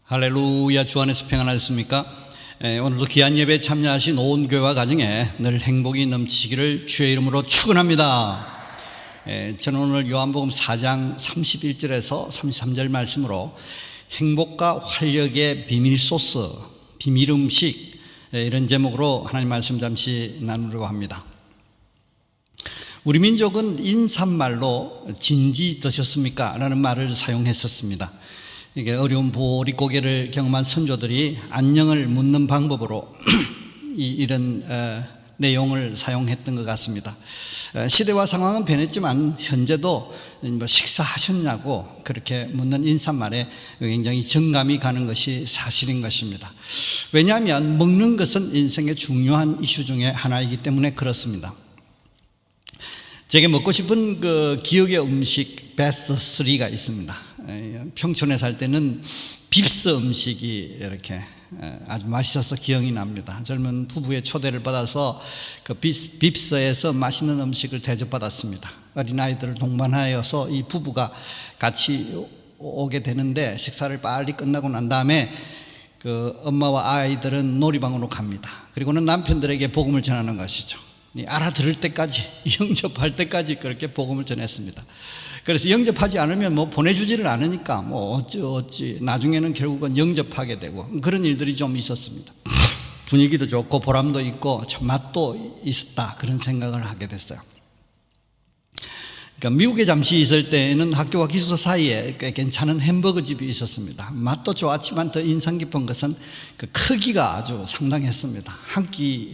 할렐루야. 주 안에서 평안하셨습니까? 오늘도 귀한 예배에 참여하신 온 교회와 가정에 늘 행복이 넘치기를 주의 이름으로 축원합니다. 저는 오늘 요한복음 4장 31절에서 33절 말씀으로 행복과 활력의 비밀 소스, 비밀 음식, 이런 제목으로 하나님 말씀 잠시 나누려고 합니다. 우리 민족은 인사말로 진지 드셨습니까? 라는 말을 사용했었습니다. 이게 어려운 보릿고개를 경험한 선조들이 안녕을 묻는 방법으로 이런 내용을 사용했던 것 같습니다. 시대와 상황은 변했지만 현재도 식사하셨냐고 그렇게 묻는 인사말에 굉장히 정감이 가는 것이 사실인 것입니다. 왜냐하면 먹는 것은 인생의 중요한 이슈 중에 하나이기 때문에 그렇습니다. 제게 먹고 싶은 그 기억의 음식 베스트 3가 있습니다. 평촌에 살 때는 빕스 음식이 이렇게 아주 맛있어서 기억이 납니다. 젊은 부부의 초대를 받아서 그 빕스에서 맛있는 음식을 대접받았습니다. 어린아이들을 동반하여서 이 부부가 같이 오게 되는데 식사를 빨리 끝나고 난 다음에 그 엄마와 아이들은 놀이방으로 갑니다. 그리고는 남편들에게 복음을 전하는 것이죠. 알아들을 때까지, 영접할 때까지 그렇게 복음을 전했습니다. 그래서 영접하지 않으면 보내주지를 않으니까 어찌 나중에는 결국은 영접하게 되고 그런 일들이 좀 있었습니다. 분위기도 좋고 보람도 있고 맛도 있었다, 그런 생각을 하게 됐어요. 그러니까 미국에 잠시 있을 때는 학교와 기숙사 사이에 꽤 괜찮은 햄버거 집이 있었습니다. 맛도 좋았지만 더 인상 깊은 것은 그 크기가 아주 상당했습니다.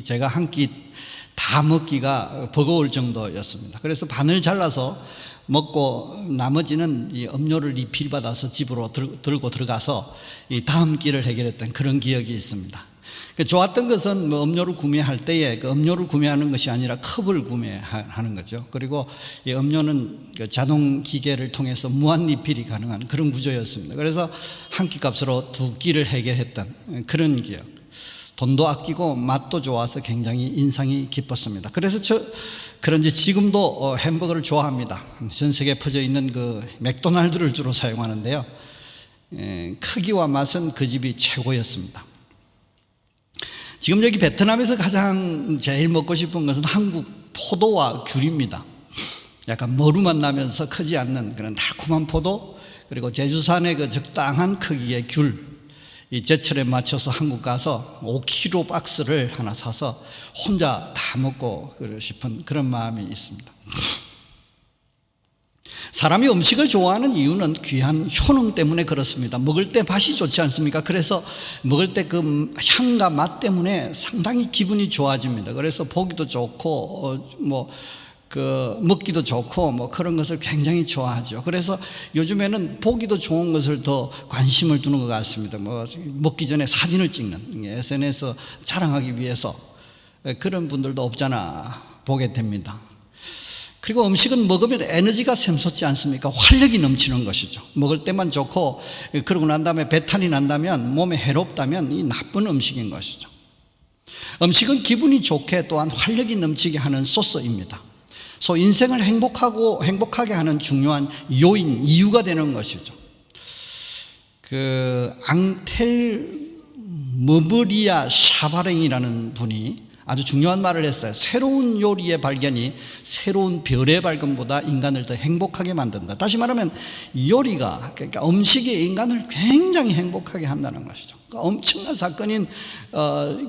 제가 한 끼 다 먹기가 버거울 정도였습니다. 그래서 반을 잘라서 먹고 나머지는 이 음료를 리필 받아서 집으로 들고 들어가서 이 다음 끼를 해결했던 그런 기억이 있습니다. 좋았던 것은 음료를 구매할 때에 그 음료를 구매하는 것이 아니라 컵을 구매하는 거죠. 그리고 이 음료는 그 자동 기계를 통해서 무한 리필이 가능한 그런 구조였습니다. 그래서 한 끼 값으로 두 끼를 해결했던 그런 기억. 돈도 아끼고 맛도 좋아서 굉장히 인상이 깊었습니다. 그래서 그런지 지금도 햄버거를 좋아합니다. 전 세계에 퍼져 있는 그 맥도날드를 주로 사용하는데요. 크기와 맛은 그 집이 최고였습니다. 지금 여기 베트남에서 가장 제일 먹고 싶은 것은 한국 포도와 귤입니다. 약간 머루만 나면서 크지 않는 그런 달콤한 포도, 그리고 제주산의 그 적당한 크기의 귤, 이 제철에 맞춰서 한국 가서 5kg 박스를 하나 사서 혼자 다 먹고 싶은 그런 마음이 있습니다. 사람이 음식을 좋아하는 이유는 귀한 효능 때문에 그렇습니다. 먹을 때 맛이 좋지 않습니까? 그래서 먹을 때 그 향과 맛 때문에 상당히 기분이 좋아집니다. 그래서 보기도 좋고 먹기도 좋고 그런 것을 굉장히 좋아하죠. 그래서 요즘에는 보기도 좋은 것을 더 관심을 두는 것 같습니다. 먹기 전에 사진을 찍는, SNS 자랑하기 위해서 그런 분들도 없잖아 보게 됩니다. 그리고 음식은 먹으면 에너지가 샘솟지 않습니까? 활력이 넘치는 것이죠. 먹을 때만 좋고 그러고 난 다음에 배탈이 난다면, 몸에 해롭다면 이 나쁜 음식인 것이죠. 음식은 기분이 좋게 또한 활력이 넘치게 하는 소스입니다. 인생을 행복하게 하는 중요한 이유가 되는 것이죠. 그 앙텔 머브리아 샤바랭이라는 분이 아주 중요한 말을 했어요. 새로운 요리의 발견이 새로운 별의 발견보다 인간을 더 행복하게 만든다. 다시 말하면 요리가, 그러니까 음식이 인간을 굉장히 행복하게 한다는 것이죠. 그러니까 엄청난 사건인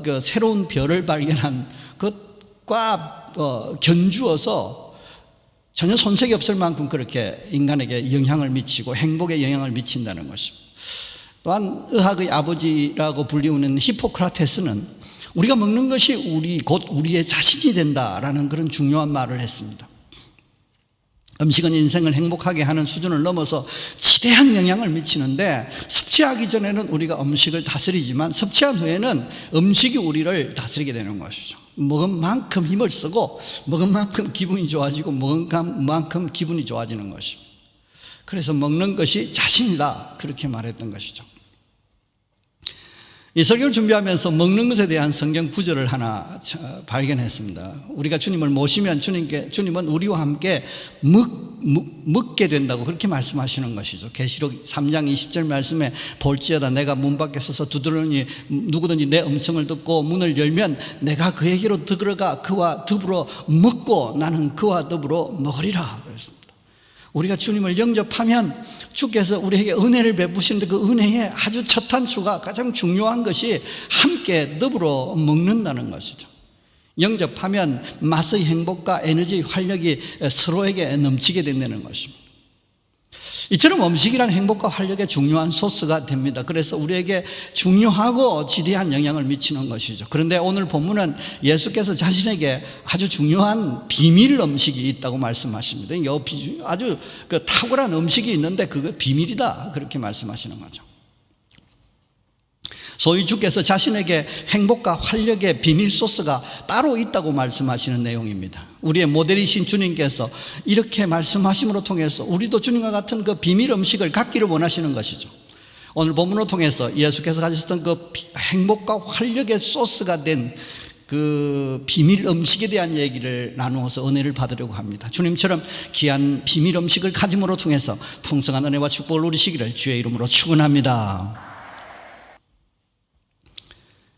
그 새로운 별을 발견한 것과 견주어서 전혀 손색이 없을 만큼 그렇게 인간에게 영향을 미치고 행복에 영향을 미친다는 것입니다. 또한 의학의 아버지라고 불리우는 히포크라테스는 우리가 먹는 것이 곧 우리의 자신이 된다라는 그런 중요한 말을 했습니다. 음식은 인생을 행복하게 하는 수준을 넘어서 지대한 영향을 미치는데, 섭취하기 전에는 우리가 음식을 다스리지만 섭취한 후에는 음식이 우리를 다스리게 되는 것이죠. 먹은 만큼 힘을 쓰고 먹은 만큼 기분이 좋아지고 먹은 만큼 기분이 좋아지는 것입니다. 그래서 먹는 것이 자신이다, 그렇게 말했던 것이죠. 이 설교를 준비하면서 먹는 것에 대한 성경 구절을 하나 발견했습니다. 우리가 주님을 모시면 주님은 우리와 함께 먹게 된다고 그렇게 말씀하시는 것이죠. 계시록 3장 20절 말씀에 볼지어다 내가 문 밖에 서서 두드러니 누구든지 내 음성을 듣고 문을 열면 내가 그에게로 들어가 그와 더불어 먹고 나는 그와 더불어 먹으리라 그랬습니다. 우리가 주님을 영접하면 주께서 우리에게 은혜를 베푸시는데 그 은혜의 아주 첫 단추가 가장 중요한 것이 함께 더불어 먹는다는 것이죠. 영접하면 맛의 행복과 에너지, 활력이 서로에게 넘치게 된다는 것입니다. 이처럼 음식이란 행복과 활력의 중요한 소스가 됩니다. 그래서 우리에게 중요하고 지대한 영향을 미치는 것이죠. 그런데 오늘 본문은 예수께서 자신에게 아주 중요한 비밀 음식이 있다고 말씀하십니다. 아주 탁월한 음식이 있는데 그거 비밀이다 그렇게 말씀하시는 거죠. 소위 주께서 자신에게 행복과 활력의 비밀 소스가 따로 있다고 말씀하시는 내용입니다. 우리의 모델이신 주님께서 이렇게 말씀하심으로 통해서 우리도 주님과 같은 그 비밀 음식을 갖기를 원하시는 것이죠. 오늘 본문을 통해서 예수께서 가지셨던 그 행복과 활력의 소스가 된 그 비밀 음식에 대한 얘기를 나누어서 은혜를 받으려고 합니다. 주님처럼 귀한 비밀 음식을 가짐으로 통해서 풍성한 은혜와 축복을 누리시기를 주의 이름으로 축원합니다.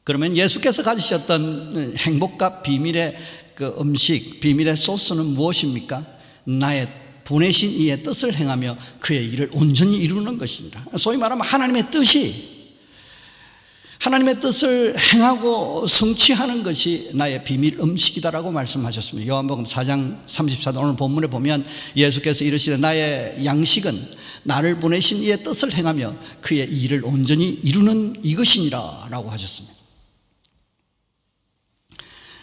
그러면 예수께서 가지셨던 행복과 비밀의 그 음식, 비밀의 소스는 무엇입니까? 나의 보내신 이의 뜻을 행하며 그의 일을 온전히 이루는 것입니다. 소위 말하면 하나님의 뜻을 행하고 성취하는 것이 나의 비밀 음식이다라고 말씀하셨습니다. 요한복음 4장 34절 오늘 본문에 보면 예수께서 이르시되 나의 양식은 나를 보내신 이의 뜻을 행하며 그의 일을 온전히 이루는 이것이니라 라고 하셨습니다.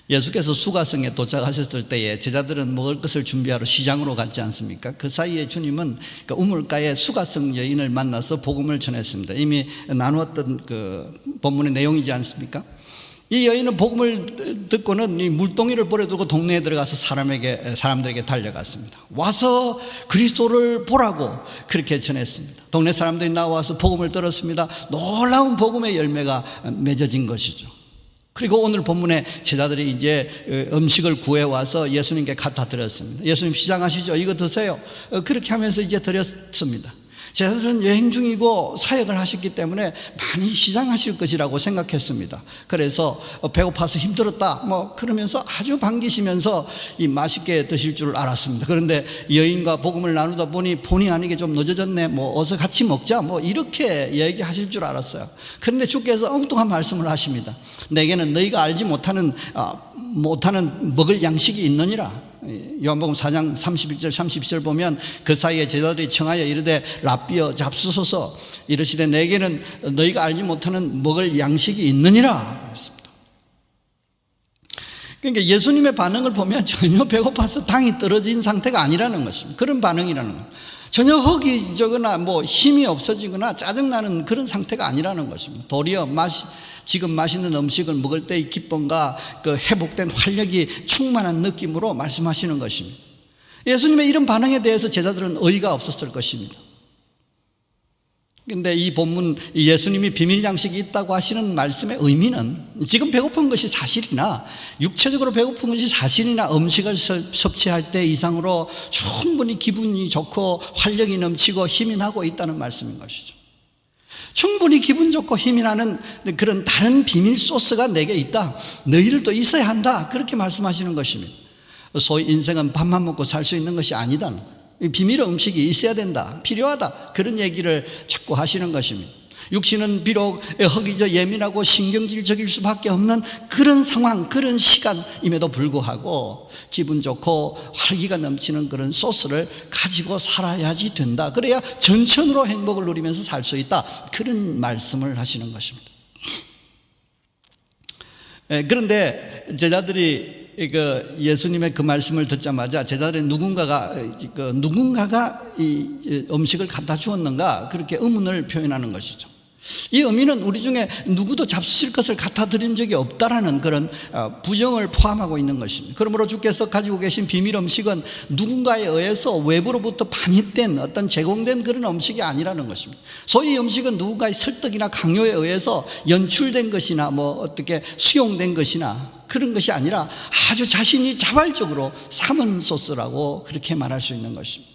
예수께서 수가성에 도착하셨을 때에 제자들은 먹을 것을 준비하러 시장으로 갔지 않습니까? 그 사이에 주님은 우물가에 수가성 여인을 만나서 복음을 전했습니다. 이미 나누었던 그 본문의 내용이지 않습니까? 이 여인은 복음을 듣고는 이 물동이를 버려두고 동네에 들어가서 사람들에게 달려갔습니다. 와서 그리스도를 보라고 그렇게 전했습니다. 동네 사람들이 나와서 복음을 들었습니다. 놀라운 복음의 열매가 맺어진 것이죠. 그리고 오늘 본문에 제자들이 이제 음식을 구해와서 예수님께 갖다 드렸습니다. 예수님 시장하시죠? 이거 드세요. 그렇게 하면서 이제 드렸습니다. 제자들은 여행 중이고 사역을 하셨기 때문에 많이 시장하실 것이라고 생각했습니다. 그래서 배고파서 힘들었다 그러면서 아주 반기시면서 이 맛있게 드실 줄 알았습니다. 그런데 여인과 복음을 나누다 보니 본의 아니게 좀 늦어졌네, 어서 같이 먹자, 이렇게 얘기하실 줄 알았어요. 그런데 주께서 엉뚱한 말씀을 하십니다. 내게는 너희가 알지 못하는 먹을 양식이 있느니라. 요한복음 4장 31절 32절 보면 그 사이에 제자들이 청하여 이르되 랍비여 잡수소서 이르시되 내게는 너희가 알지 못하는 먹을 양식이 있느니라 그랬습니다. 그러니까 예수님의 반응을 보면 전혀 배고파서 당이 떨어진 상태가 아니라는 것입니다. 그런 반응이라는 것. 전혀 허기지거나 힘이 없어지거나 짜증나는 그런 상태가 아니라는 것입니다. 도리어 지금 맛있는 음식을 먹을 때의 기쁨과 그 회복된 활력이 충만한 느낌으로 말씀하시는 것입니다. 예수님의 이런 반응에 대해서 제자들은 어이가 없었을 것입니다. 그런데 이 본문 예수님이 비밀 양식이 있다고 하시는 말씀의 의미는 지금 배고픈 것이 사실이나 육체적으로 배고픈 것이 사실이나 음식을 섭취할 때 이상으로 충분히 기분이 좋고 활력이 넘치고 힘이 나고 있다는 말씀인 것이죠. 충분히 기분 좋고 힘이 나는 그런 다른 비밀 소스가 내게 있다. 너희들도 있어야 한다. 그렇게 말씀하시는 것입니다. 소위 인생은 밥만 먹고 살 수 있는 것이 아니다. 비밀 음식이 있어야 된다. 필요하다. 그런 얘기를 자꾸 하시는 것입니다. 육신은 비록 허기져 예민하고 신경질적일 수밖에 없는 그런 상황, 그런 시간임에도 불구하고 기분 좋고 활기가 넘치는 그런 소스를 가지고 살아야지 된다. 그래야 전천후로 행복을 누리면서 살 수 있다. 그런 말씀을 하시는 것입니다. 그런데 제자들이 예수님의 그 말씀을 듣자마자 제자들의 누군가가 이 음식을 갖다 주었는가 그렇게 의문을 표현하는 것이죠. 이 의미는 우리 중에 누구도 잡수실 것을 갖다 드린 적이 없다라는 그런 부정을 포함하고 있는 것입니다. 그러므로 주께서 가지고 계신 비밀 음식은 누군가에 의해서 외부로부터 반입된 어떤 제공된 그런 음식이 아니라는 것입니다. 소위 음식은 누군가의 설득이나 강요에 의해서 연출된 것이나 뭐 어떻게 수용된 것이나 그런 것이 아니라 아주 자신이 자발적으로 삼은 소스라고 그렇게 말할 수 있는 것입니다.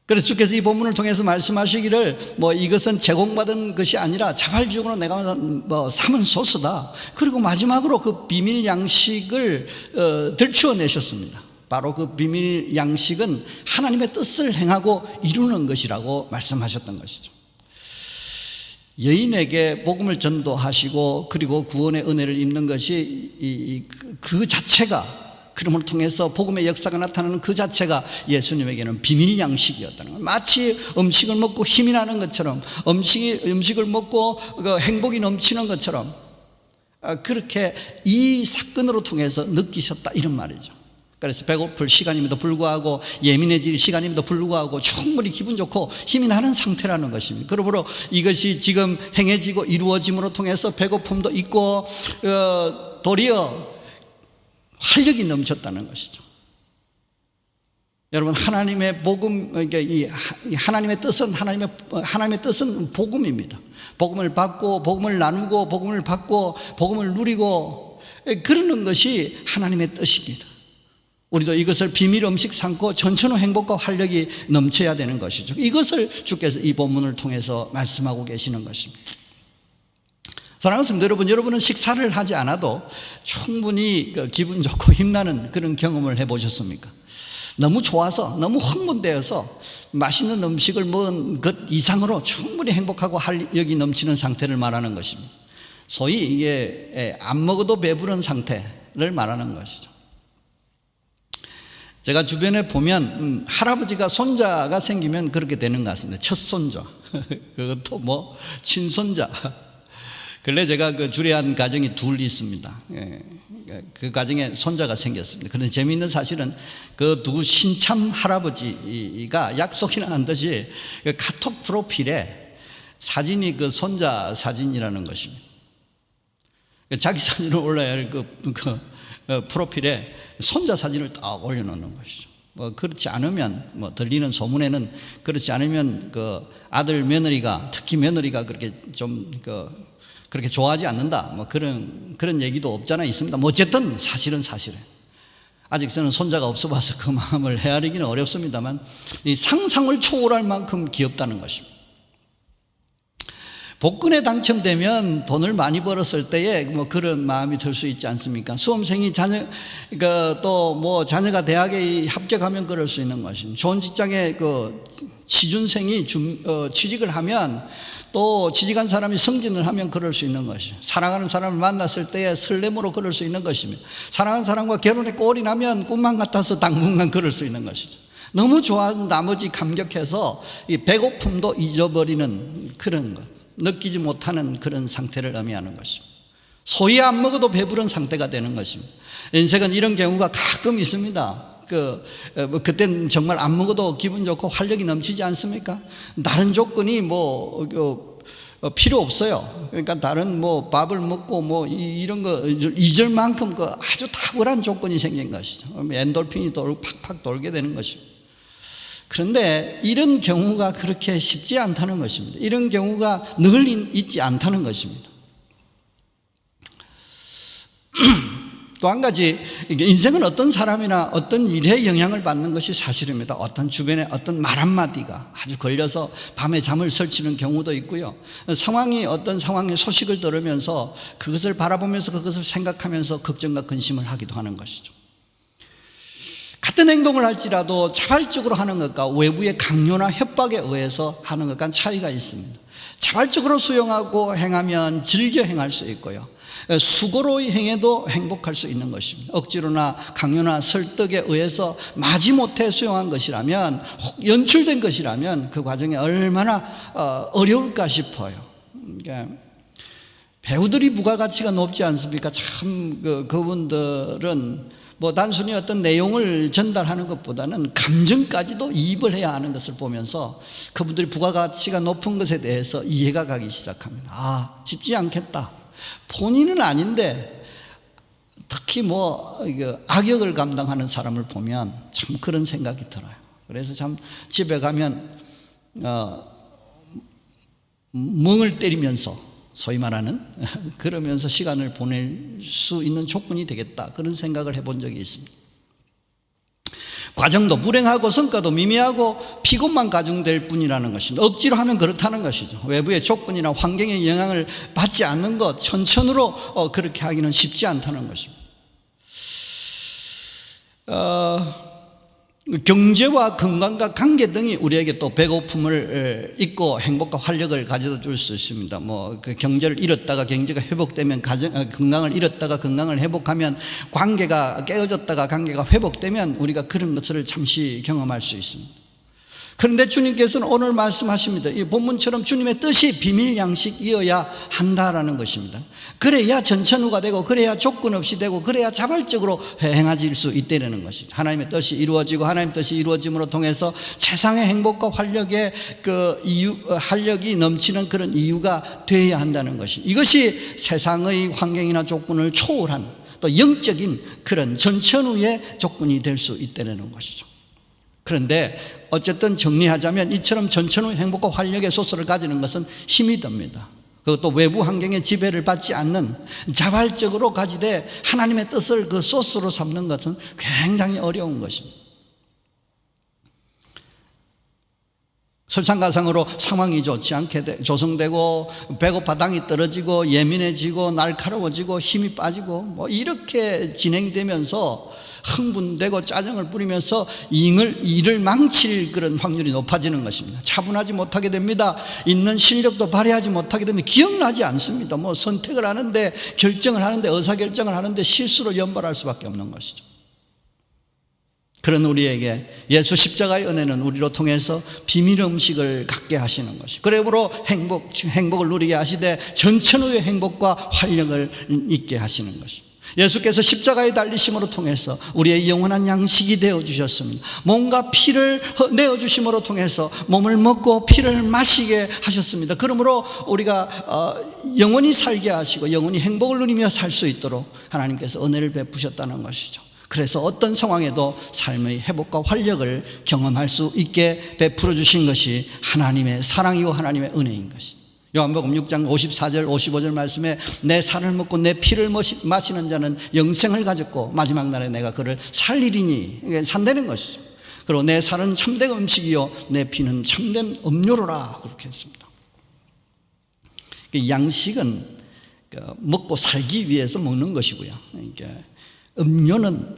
그래서 주께서 이 본문을 통해서 말씀하시기를 이것은 제공받은 것이 아니라 자발적으로 내가 삼은 소스다. 그리고 마지막으로 그 비밀 양식을 들추어내셨습니다. 바로 그 비밀 양식은 하나님의 뜻을 행하고 이루는 것이라고 말씀하셨던 것이죠. 여인에게 복음을 전도하시고 그리고 구원의 은혜를 입는 것이 그 자체가, 그럼을 통해서 복음의 역사가 나타나는 그 자체가 예수님에게는 비밀 양식이었다는 거예요. 마치 음식을 먹고 힘이 나는 것처럼, 음식을 먹고 행복이 넘치는 것처럼 그렇게 이 사건으로 통해서 느끼셨다, 이런 말이죠. 그래서 배고플 시간임에도 불구하고, 예민해질 시간임에도 불구하고 충분히 기분 좋고 힘이 나는 상태라는 것입니다. 그러므로 이것이 지금 행해지고 이루어짐으로 통해서 배고픔도 있고 도리어 활력이 넘쳤다는 것이죠. 여러분, 하나님의 복음, 그러니까 이 하나님의 뜻은 복음입니다. 복음을 받고 복음을 나누고 복음을 받고 복음을 누리고 그러는 것이 하나님의 뜻입니다. 우리도 이것을 비밀 음식 삼고 전천후 행복과 활력이 넘쳐야 되는 것이죠. 이것을 주께서 이 본문을 통해서 말씀하고 계시는 것입니다. 사랑하는 성도 여러분, 여러분은 식사를 하지 않아도 충분히 기분 좋고 힘나는 그런 경험을 해보셨습니까? 너무 좋아서, 너무 흥분되어서 맛있는 음식을 먹은 것 이상으로 충분히 행복하고 활력이 넘치는 상태를 말하는 것입니다. 소위 이게 안 먹어도 배부른 상태를 말하는 것이죠. 제가 주변에 보면 할아버지가 손자가 생기면 그렇게 되는 것 같습니다. 첫 손자, 그것도 친손자. 근래 제가 주례한 가정이 둘 있습니다. 그 가정에 손자가 생겼습니다. 그런데 재미있는 사실은 그 두 신참 할아버지가 약속이나 한 듯이 카톡 프로필에 사진이 그 손자 사진이라는 것입니다. 자기 사진을 올라야 할 프로필에 손자 사진을 딱 올려놓는 것이죠. 그렇지 않으면 들리는 소문에는, 그렇지 않으면 아들 며느리가, 특히 며느리가 그렇게 좀 그렇게 좋아하지 않는다, 그런 얘기도 없잖아 있습니다. 어쨌든 사실은 사실에 아직 저는 손자가 없어봐서 그 마음을 헤아리기는 어렵습니다만 이 상상을 초월할 만큼 귀엽다는 것입니다. 복권에 당첨되면 돈을 많이 벌었을 때에 그런 마음이 들 수 있지 않습니까? 수험생이 자녀가 대학에 합격하면 그럴 수 있는 것입니다. 좋은 직장에 취준생이 취직을 하면, 또 취직한 사람이 승진을 하면 그럴 수 있는 것이죠. 사랑하는 사람을 만났을 때의 설렘으로 그럴 수 있는 것입니다. 사랑하는 사람과 결혼에 꼴이 나면 꿈만 같아서 당분간 그럴 수 있는 것이죠. 너무 좋아하는 나머지 감격해서 이 배고픔도 잊어버리는 그런 것, 느끼지 못하는 그런 상태를 의미하는 것입니다. 소위 안 먹어도 배부른 상태가 되는 것입니다. 인생은 이런 경우가 가끔 있습니다. 그때는 정말 안 먹어도 기분 좋고 활력이 넘치지 않습니까? 다른 조건이 필요 없어요. 그러니까 다른 밥을 먹고 이런 거 잊을 만큼 아주 탁월한 조건이 생긴 것이죠. 엔돌핀이 팍팍 돌게 되는 것입니다. 그런데 이런 경우가 그렇게 쉽지 않다는 것입니다. 이런 경우가 늘 있지 않다는 것입니다. 또 한 가지, 인생은 어떤 사람이나 어떤 일에 영향을 받는 것이 사실입니다. 어떤 주변에 어떤 말 한마디가 아주 걸려서 밤에 잠을 설치는 경우도 있고요. 어떤 상황의 소식을 들으면서 그것을 바라보면서 그것을 생각하면서 걱정과 근심을 하기도 하는 것이죠. 같은 행동을 할지라도 자발적으로 하는 것과 외부의 강요나 협박에 의해서 하는 것과는 차이가 있습니다. 자발적으로 수용하고 행하면 즐겨 행할 수 있고요, 수고로이 행해도 행복할 수 있는 것입니다. 억지로나 강요나 설득에 의해서 마지못해 수용한 것이라면, 혹 연출된 것이라면 그 과정이 얼마나 어려울까 싶어요. 그러니까 배우들이 부가가치가 높지 않습니까? 참 그분들은 뭐 단순히 어떤 내용을 전달하는 것보다는 감정까지도 이입을 해야 하는 것을 보면서 그분들이 부가가치가 높은 것에 대해서 이해가 가기 시작합니다. 아, 쉽지 않겠다. 본인은 아닌데 특히 뭐 악역을 감당하는 사람을 보면 참 그런 생각이 들어요. 그래서 참 집에 가면 멍을 때리면서 소위 말하는 그러면서 시간을 보낼 수 있는 조건이 되겠다, 그런 생각을 해본 적이 있습니다. 과정도 불행하고 성과도 미미하고 피곤만 가중될 뿐이라는 것입니다. 억지로 하면 그렇다는 것이죠. 외부의 조건이나 환경의 영향을 받지 않는 것, 천천으로 그렇게 하기는 쉽지 않다는 것입니다. 경제와 건강과 관계 등이 우리에게 또 배고픔을 잊고 행복과 활력을 가져다 줄 수 있습니다. 뭐 그 경제를 잃었다가 경제가 회복되면 건강을 잃었다가 건강을 회복하면, 관계가 깨어졌다가 관계가 회복되면 우리가 그런 것을 잠시 경험할 수 있습니다. 그런데 주님께서는 오늘 말씀하십니다. 이 본문처럼 주님의 뜻이 비밀 양식이어야 한다라는 것입니다. 그래야 전천후가 되고, 그래야 조건 없이 되고, 그래야 자발적으로 행해질 수 있다는 것이죠. 하나님의 뜻이 이루어지고, 하나님의 뜻이 이루어짐으로 통해서 세상의 행복과 활력의 활력이 넘치는 그런 이유가 되어야 한다는 것이, 이것이 세상의 환경이나 조건을 초월한 또 영적인 그런 전천후의 조건이 될 수 있다는 것이죠. 그런데 어쨌든 정리하자면 이처럼 전천후 행복과 활력의 소스를 가지는 것은 힘이 듭니다. 그것도 외부 환경의 지배를 받지 않는 자발적으로 가지되 하나님의 뜻을 그 소스로 삼는 것은 굉장히 어려운 것입니다. 설상가상으로 상황이 좋지 않게 조성되고, 배고파 당이 떨어지고, 예민해지고, 날카로워지고, 힘이 빠지고, 뭐 이렇게 진행되면서 흥분되고 짜증을 부리면서 일을 망칠 그런 확률이 높아지는 것입니다. 차분하지 못하게 됩니다. 있는 실력도 발휘하지 못하게 되면 기억나지 않습니다. 뭐 선택을 하는데, 결정을 하는데, 의사결정을 하는데 실수로 연발할 수밖에 없는 것이죠. 그런 우리에게 예수 십자가의 은혜는 우리로 통해서 비밀 음식을 갖게 하시는 것이, 그러므로 행복을 누리게 하시되 전천후의 행복과 활력을 잊게 하시는 것이, 예수께서 십자가에 달리심으로 통해서 우리의 영원한 양식이 되어주셨습니다. 몸과 피를 내어주심으로 통해서 몸을 먹고 피를 마시게 하셨습니다. 그러므로 우리가 영원히 살게 하시고 영원히 행복을 누리며 살 수 있도록 하나님께서 은혜를 베푸셨다는 것이죠. 그래서 어떤 상황에도 삶의 회복과 활력을 경험할 수 있게 베풀어 주신 것이 하나님의 사랑이고 하나님의 은혜인 것이죠. 요한복음 6장 54절 55절 말씀에 내 살을 먹고 내 피를 마시는 자는 영생을 가졌고 마지막 날에 내가 그를 살리리니, 이게 산다는 것이죠. 그리고 내 살은 참된 음식이요 내 피는 참된 음료로라, 그렇게 했습니다. 양식은 먹고 살기 위해서 먹는 것이고요, 음료는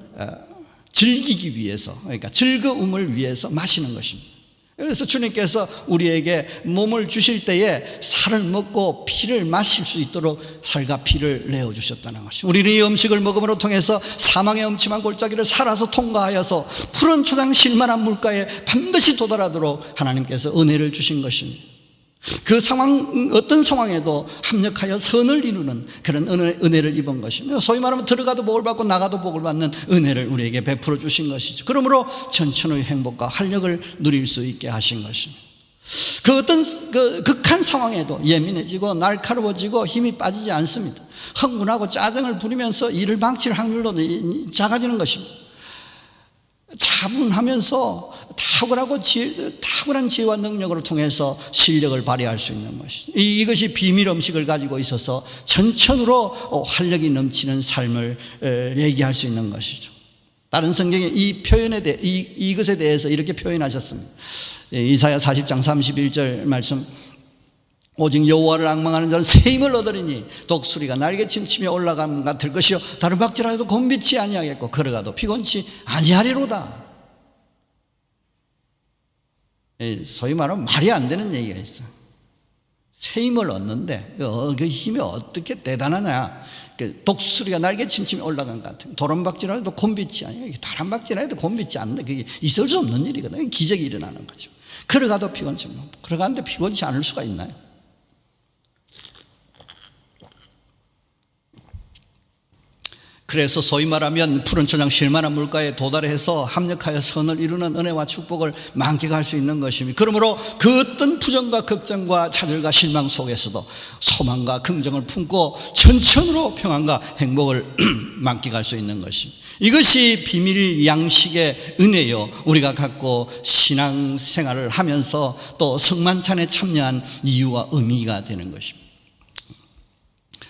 즐기기 위해서, 그러니까 즐거움을 위해서 마시는 것입니다. 그래서 주님께서 우리에게 몸을 주실 때에 살을 먹고 피를 마실 수 있도록 살과 피를 내어주셨다는 것입니다. 우리는 이 음식을 먹음으로 통해서 사망의 음침한 골짜기를 살아서 통과하여서 푸른 초장 실만한 물가에 반드시 도달하도록 하나님께서 은혜를 주신 것입니다. 그 상황, 어떤 상황에도 합력하여 선을 이루는 그런 은혜를 입은 것이며, 소위 말하면 들어가도 복을 받고 나가도 복을 받는 은혜를 우리에게 베풀어 주신 것이죠. 그러므로 천천의 행복과 활력을 누릴 수 있게 하신 것입니다. 그 어떤 극한 상황에도 예민해지고 날카로워지고 힘이 빠지지 않습니다. 흥분하고 짜증을 부리면서 일을 망칠 확률도 작아지는 것입니다. 차분하면서 탁월한 지혜와 능력을 통해서 실력을 발휘할 수 있는 것이죠. 이것이 비밀 음식을 가지고 있어서 전천후로 활력이 넘치는 삶을 얘기할 수 있는 것이죠. 다른 성경에 이 표현에 대해 이것에 대해서 이렇게 표현하셨습니다. 이사야 40장 31절 말씀, 오직 여호와를 앙망하는 자는 새 힘을 얻으리니 독수리가 날개 침침에 올라감 같을 것이요 다른 박질하여도 곤비치 아니하겠고 걸어가도 피곤치 아니하리로다. 소위 말하면 말이 안 되는 얘기가 있어. 새 힘을 얻는데 그 힘이 어떻게 대단하냐. 독수리가 날개 침침에 올라간 것 같은, 도론박질하여도 곤비치 아니야. 다른 박질하여도 곤비치 않는데 그게 있을 수 없는 일이거든요. 기적이 일어나는 거죠. 걸어가도 피곤치, 걸어가는데 피곤치 않을 수가 있나요? 그래서 소위 말하면 푸른 초장 쉴만한 물가에 도달해서 합력하여 선을 이루는 은혜와 축복을 만끽할 수 있는 것입니다. 그러므로 그 어떤 부정과 걱정과 좌절과 실망 속에서도 소망과 긍정을 품고 전천으로 평안과 행복을 만끽할 수 있는 것입니다. 이것이 비밀 양식의 은혜요, 우리가 갖고 신앙생활을 하면서 또 성만찬에 참여한 이유와 의미가 되는 것입니다.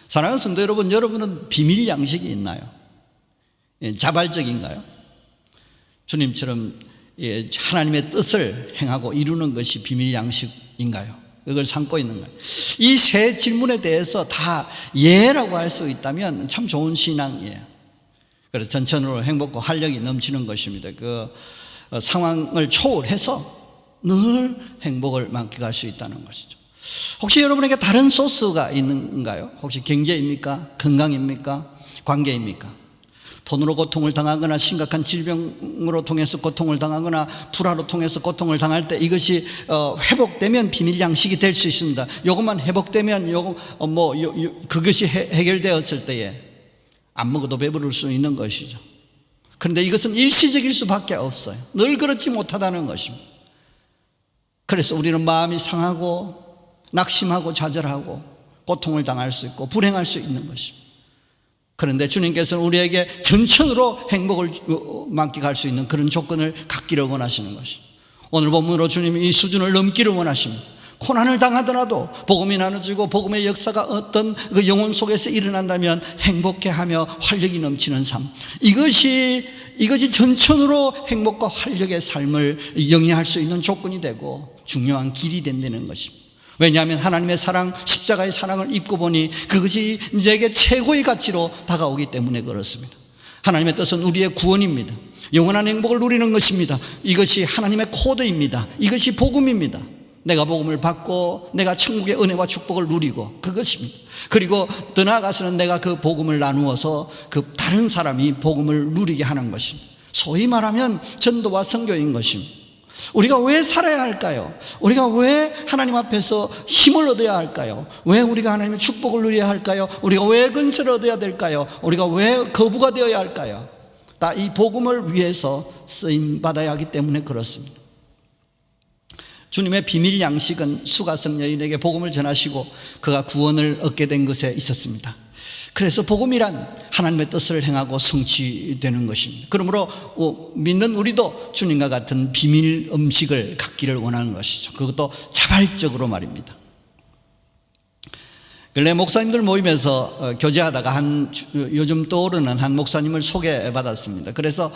사랑하는 성도 여러분, 여러분은 비밀 양식이 있나요? 자발적인가요? 주님처럼 하나님의 뜻을 행하고 이루는 것이 비밀 양식인가요? 이걸 삼고 있는가요? 이 세 질문에 대해서 다 예라고 할 수 있다면 참 좋은 신앙이에요. 그래서 전천으로 행복과 활력이 넘치는 것입니다. 그 상황을 초월해서 늘 행복을 만끽할 수 있다는 것이죠. 혹시 여러분에게 다른 소스가 있는가요? 혹시 경제입니까? 건강입니까? 관계입니까? 돈으로 고통을 당하거나 심각한 질병으로 통해서 고통을 당하거나 불화로 통해서 고통을 당할 때 이것이 회복되면 비밀 양식이 될 수 있습니다. 이것만 회복되면 그것이 해결되었을 때에 안 먹어도 배부를 수 있는 것이죠. 그런데 이것은 일시적일 수밖에 없어요. 늘 그렇지 못하다는 것입니다. 그래서 우리는 마음이 상하고 낙심하고 좌절하고 고통을 당할 수 있고 불행할 수 있는 것입니다. 그런데 주님께서는 우리에게 전천으로 행복을 만끽할 수 있는 그런 조건을 갖기를 원하시는 것입니다. 오늘 본문으로 주님이 이 수준을 넘기를 원하십니다. 고난을 당하더라도 복음이 나눠지고 복음의 역사가 어떤 그 영혼 속에서 일어난다면 행복해하며 활력이 넘치는 삶, 이것이 전천으로 행복과 활력의 삶을 영위할 수 있는 조건이 되고 중요한 길이 된다는 것입니다. 왜냐하면 하나님의 사랑, 십자가의 사랑을 입고 보니 그것이 이제에게 최고의 가치로 다가오기 때문에 그렇습니다. 하나님의 뜻은 우리의 구원입니다. 영원한 행복을 누리는 것입니다. 이것이 하나님의 코드입니다. 이것이 복음입니다. 내가 복음을 받고 내가 천국의 은혜와 축복을 누리고 그것입니다. 그리고 더 나아가서는 내가 그 복음을 나누어서 그 다른 사람이 복음을 누리게 하는 것입니다. 소위 말하면 전도와 선교인 것입니다. 우리가 왜 살아야 할까요? 우리가 왜 하나님 앞에서 힘을 얻어야 할까요? 왜 우리가 하나님의 축복을 누려야 할까요? 우리가 왜 건설을 얻어야 될까요? 우리가 왜 거부가 되어야 할까요? 다 이 복음을 위해서 쓰임받아야 하기 때문에 그렇습니다. 주님의 비밀 양식은 수가성 여인에게 복음을 전하시고 그가 구원을 얻게 된 것에 있었습니다. 그래서 복음이란 하나님의 뜻을 행하고 성취되는 것입니다. 그러므로 믿는 우리도 주님과 같은 비밀 음식을 갖기를 원하는 것이죠. 그것도 자발적으로 말입니다. 근래 목사님들 모임에서 교제하다가 요즘 떠오르는 한 목사님을 소개받았습니다. 그래서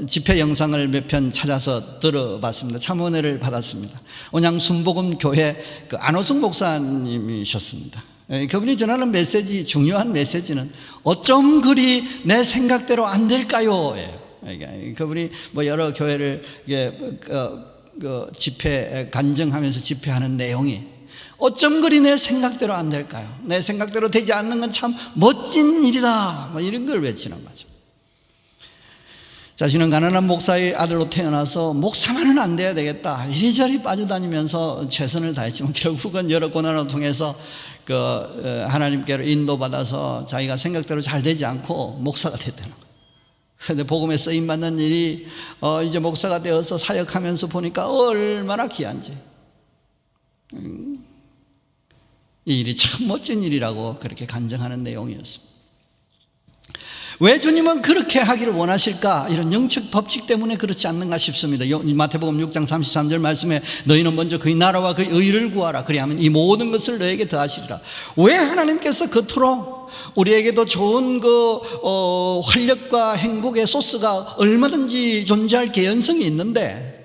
집회 영상을 몇 편 찾아서 들어봤습니다. 참 은혜를 받았습니다. 온양 순복음 교회 안호성 목사님이셨습니다. 그분이 전하는 메시지, 중요한 메시지는 어쩜 그리 내 생각대로 안 될까요? 그분이 여러 교회를 집회 간증하면서 집회하는 내용이 어쩜 그리 내 생각대로 안 될까요? 내 생각대로 되지 않는 건 참 멋진 일이다. 이런 걸 외치는 거죠. 자신은 가난한 목사의 아들로 태어나서 목사만은 안 돼야 되겠다. 이리저리 빠져다니면서 최선을 다했지만 결국은 여러 고난을 통해서 하나님께로 인도받아서 자기가 생각대로 잘 되지 않고 목사가 됐다는 거예요. 그런데 복음에 쓰임받는 일이 이제 목사가 되어서 사역하면서 보니까 얼마나 귀한지. 이 일이 참 멋진 일이라고 그렇게 간증하는 내용이었습니다. 왜 주님은 그렇게 하기를 원하실까? 이런 영적 법칙 때문에 그렇지 않는가 싶습니다. 마태복음 6장 33절 말씀에 너희는 먼저 그의 나라와 그의 의를 구하라. 그리하면 이 모든 것을 너에게 더하시리라. 왜 하나님께서 그토록 우리에게도 좋은 활력과 행복의 소스가 얼마든지 존재할 개연성이 있는데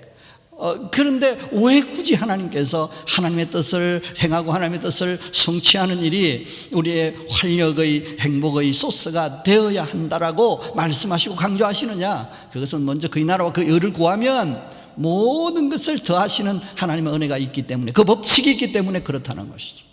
그런데 왜 굳이 하나님께서 하나님의 뜻을 행하고 하나님의 뜻을 성취하는 일이 우리의 활력의 행복의 소스가 되어야 한다라고 말씀하시고 강조하시느냐? 그것은 먼저 그의 나라와 그의 의를 구하면 모든 것을 더하시는 하나님의 은혜가 있기 때문에, 그 법칙이 있기 때문에 그렇다는 것이죠.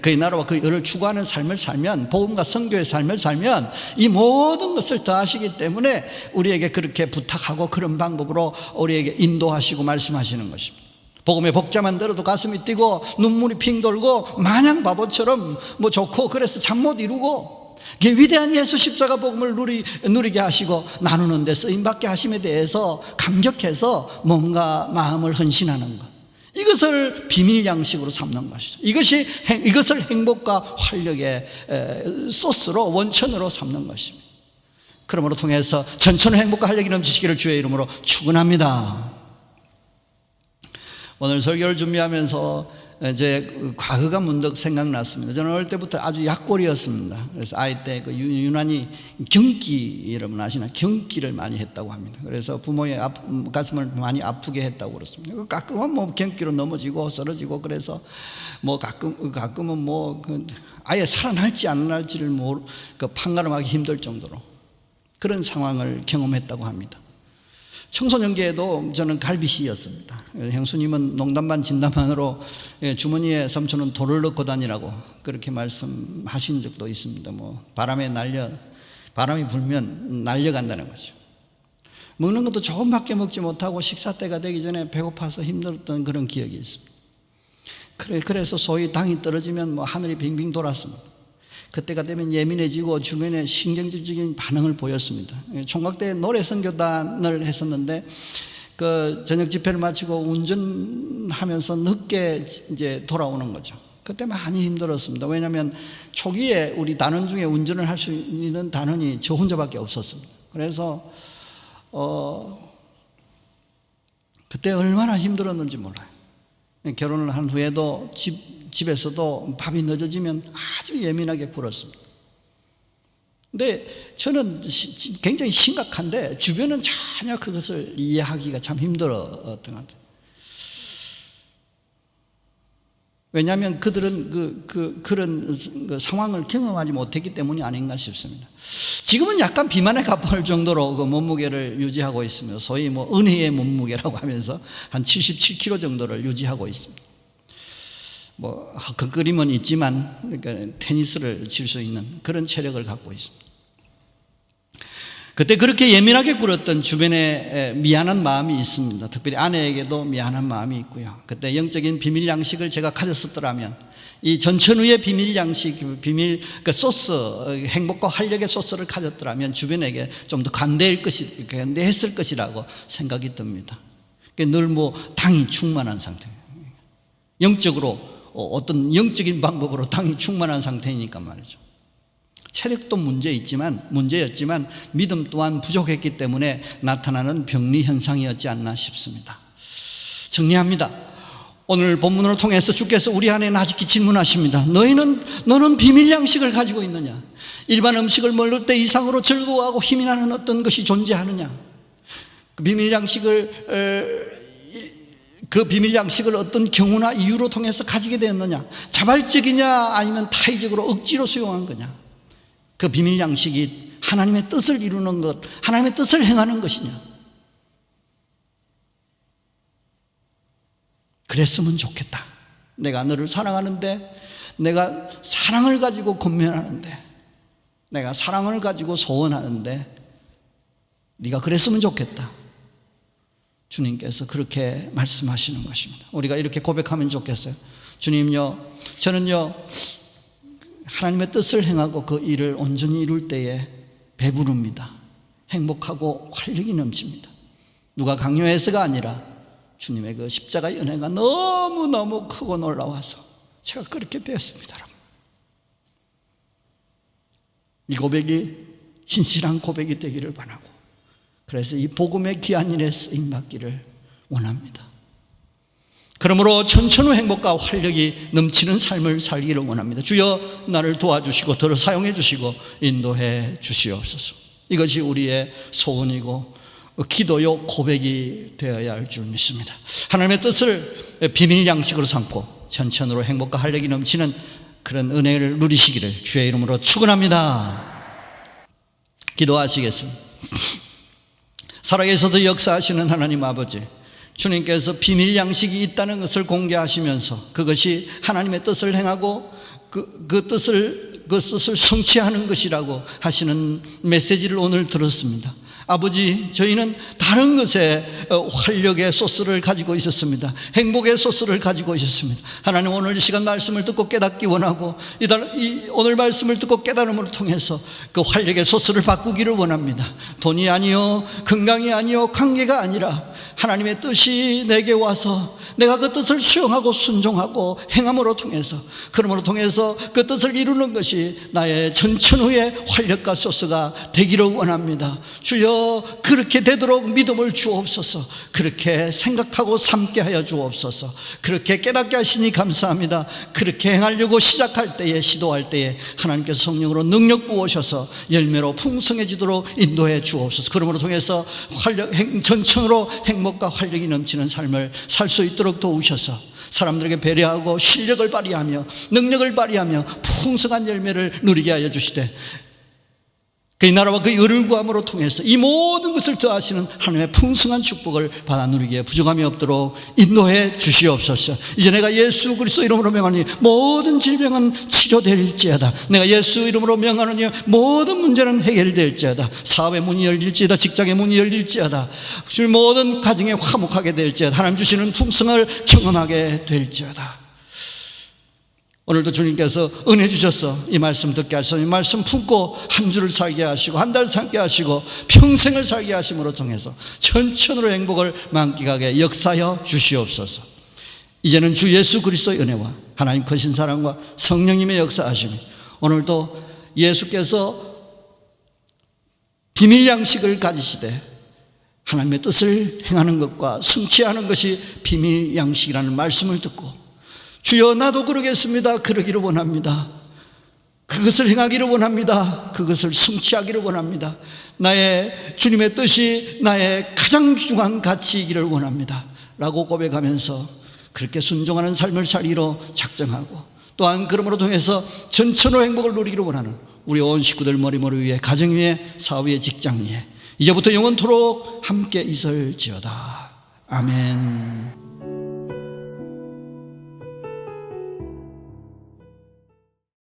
그의 나라와 그의 의를 추구하는 삶을 살면, 복음과 선교의 삶을 살면 이 모든 것을 더하시기 때문에 우리에게 그렇게 부탁하고 그런 방법으로 우리에게 인도하시고 말씀하시는 것입니다. 복음의 복자만 들어도 가슴이 뛰고 눈물이 핑 돌고 마냥 바보처럼 좋고 그래서 잠 못 이루고 그 위대한 예수 십자가 복음을 누리게 하시고 나누는 데 쓰임받게 하심에 대해서 감격해서 뭔가 마음을 헌신하는 것, 이것을 비밀 양식으로 삼는 것이죠. 이것을 행복과 활력의 소스로, 원천으로 삼는 것입니다. 그러므로 통해서 전천후 행복과 활력이 넘치시기를 주의 이름으로 축원합니다. 오늘 설교를 준비하면서 이제 과거가 문득 생각났습니다. 저는 어릴 때부터 아주 약골이었습니다. 그래서 아이 때 그 유난히 경기, 여러분 아시나? 경기를 많이 했다고 합니다. 그래서 부모의 가슴을 많이 아프게 했다고 그렇습니다. 가끔은 뭐 경기로 넘어지고 쓰러지고, 그래서 뭐 가끔은 뭐 아예 살아날지 안 날지를 판가름하기 힘들 정도로 그런 상황을 경험했다고 합니다. 청소년기에도 저는 갈비씨였습니다. 형수님은 농담반 진담반으로 주머니에 삼촌은 돌을 넣고 다니라고 그렇게 말씀하신 적도 있습니다. 뭐 바람이 불면 날려간다는 거죠. 먹는 것도 조금밖에 먹지 못하고 식사 때가 되기 전에 배고파서 힘들었던 그런 기억이 있습니다. 그래서 소위 당이 떨어지면 뭐 하늘이 빙빙 돌았습니다. 그때가 되면 예민해지고 주변에 신경질적인 반응을 보였습니다. 총각대 노래 선교단을 했었는데 그 저녁 집회를 마치고 운전하면서 늦게 이제 돌아오는 거죠. 그때 많이 힘들었습니다. 왜냐하면 초기에 우리 단원 중에 운전을 할 수 있는 단원이 저 혼자밖에 없었습니다. 그래서 그때 얼마나 힘들었는지 몰라요. 결혼을 한 후에도 집에서도 밥이 늦어지면 아주 예민하게 굴었습니다. 근데 저는 굉장히 심각한데 주변은 전혀 그것을 이해하기가 참 힘들었던 것 같아요. 왜냐하면 그들은 그런 상황을 경험하지 못했기 때문이 아닌가 싶습니다. 지금은 약간 비만에 가까울 정도로 그 몸무게를 유지하고 있으며 소위 뭐 은혜의 몸무게라고 하면서 한 77kg 정도를 유지하고 있습니다. 뭐 헛것거림은 있지만 그러니까 테니스를 칠 수 있는 그런 체력을 갖고 있습니다. 그때 그렇게 예민하게 굴었던 주변에 미안한 마음이 있습니다. 특별히 아내에게도 미안한 마음이 있고요. 그때 영적인 비밀 양식을 제가 가졌었더라면 이 전천후의 비밀 양식, 비밀 그 소스, 행복과 활력의 소스를 가졌더라면 주변에게 좀 더 관대했을 것이라고 생각이 듭니다. 늘 뭐 당이 충만한 상태, 영적으로 어떤 영적인 방법으로 당이 충만한 상태이니까 말이죠. 체력도 문제였지만 믿음 또한 부족했기 때문에 나타나는 병리 현상이었지 않나 싶습니다. 정리합니다. 오늘 본문을 통해서 주께서 우리 안에 나직히 질문하십니다. 너는 비밀 양식을 가지고 있느냐? 일반 음식을 먹을 때 이상으로 즐거워하고 힘이 나는 어떤 것이 존재하느냐? 그 비밀 양식을 어떤 경우나 이유로 통해서 가지게 되었느냐? 자발적이냐 아니면 타의적으로 억지로 수용한 거냐? 그 비밀 양식이 하나님의 뜻을 이루는 것, 하나님의 뜻을 행하는 것이냐? 그랬으면 좋겠다. 내가 너를 사랑하는데, 내가 사랑을 가지고 권면하는데, 내가 사랑을 가지고 소원하는데 네가 그랬으면 좋겠다. 주님께서 그렇게 말씀하시는 것입니다. 우리가 이렇게 고백하면 좋겠어요. 주님요, 저는요 하나님의 뜻을 행하고 그 일을 온전히 이룰 때에 배부릅니다. 행복하고 활력이 넘칩니다. 누가 강요해서가 아니라 주님의 그 십자가의 은혜가 너무너무 크고 놀라워서 제가 그렇게 되었습니다. 여러분, 이 고백이 진실한 고백이 되기를 바라고, 그래서 이 복음의 귀한 일에 쓰임받기를 원합니다. 그러므로 천천후 행복과 활력이 넘치는 삶을 살기를 원합니다. 주여 나를 도와주시고 들어 사용해 주시고 인도해 주시옵소서. 이것이 우리의 소원이고 기도요 고백이 되어야 할 줄 믿습니다. 하나님의 뜻을 비밀 양식으로 삼고 천천으로 행복과 활력이 넘치는 그런 은혜를 누리시기를 주의 이름으로 축원합니다. 기도하시겠습니다. 살아계셔서 역사하시는 하나님 아버지, 주님께서 비밀 양식이 있다는 것을 공개하시면서 그것이 하나님의 뜻을 행하고 그 뜻을 성취하는 것이라고 하시는 메시지를 오늘 들었습니다. 아버지, 저희는 다른 것에 활력의 소스를 가지고 있었습니다. 행복의 소스를 가지고 있었습니다. 하나님, 오늘 이 시간 말씀을 듣고 깨닫기 원하고 오늘 말씀을 듣고 깨달음을 통해서 그 활력의 소스를 바꾸기를 원합니다. 돈이 아니요, 건강이 아니요, 관계가 아니라 하나님의 뜻이 내게 와서 내가 그 뜻을 수용하고 순종하고 행함으로 통해서, 그러므로 통해서 그 뜻을 이루는 것이 나의 전천후의 활력과 소스가 되기를 원합니다. 주여, 그렇게 되도록 믿음을 주옵소서. 그렇게 생각하고 삼게 하여 주옵소서. 그렇게 깨닫게 하시니 감사합니다. 그렇게 행하려고 시작할 때에, 시도할 때에 하나님께서 성령으로 능력 부으셔서 열매로 풍성해지도록 인도해 주옵소서. 그러므로 통해서 전천으로 행복과 활력이 넘치는 삶을 살 수 있도록 도우셔서 사람들에게 배려하고 실력을 발휘하며 능력을 발휘하며 풍성한 열매를 누리게 하여 주시되, 그의 나라와 그의 의를 구함으로 통해서 이 모든 것을 더하시는 하나님의 풍성한 축복을 받아 누리기에 부족함이 없도록 인도해 주시옵소서. 이제 내가 예수 그리스도 이름으로 명하니 모든 질병은 치료될지어다. 내가 예수 이름으로 명하느니 모든 문제는 해결될지어다. 사업의 문이 열릴지어다. 직장의 문이 열릴지어다. 주님, 모든 가정에 화목하게 될지어다. 하나님 주시는 풍성을 경험하게 될지어다. 오늘도 주님께서 은혜 주셔서 이 말씀 듣게 하셔서 이 말씀 품고 한 주를 살게 하시고 한 달 살게 하시고 평생을 살게 하심으로 통해서 전천으로 행복을 만끽하게 역사하여 주시옵소서. 이제는 주 예수 그리스도의 은혜와 하나님 크신 사랑과 성령님의 역사하심이 오늘도 예수께서 비밀 양식을 가지시되 하나님의 뜻을 행하는 것과 성취하는 것이 비밀 양식이라는 말씀을 듣고, 주여, 나도 그러겠습니다. 그러기를 원합니다. 그것을 행하기를 원합니다. 그것을 성취하기를 원합니다. 나의 주님의 뜻이 나의 가장 귀중한 가치이기를 원합니다 라고 고백하면서 그렇게 순종하는 삶을 살기로 작정하고, 또한 그러므로 통해서 전천후 행복을 누리기를 원하는 우리 온 식구들 머리머리 위에, 가정 위에, 사업 위에, 직장 위에 이제부터 영원토록 함께 있을지어다. 아멘.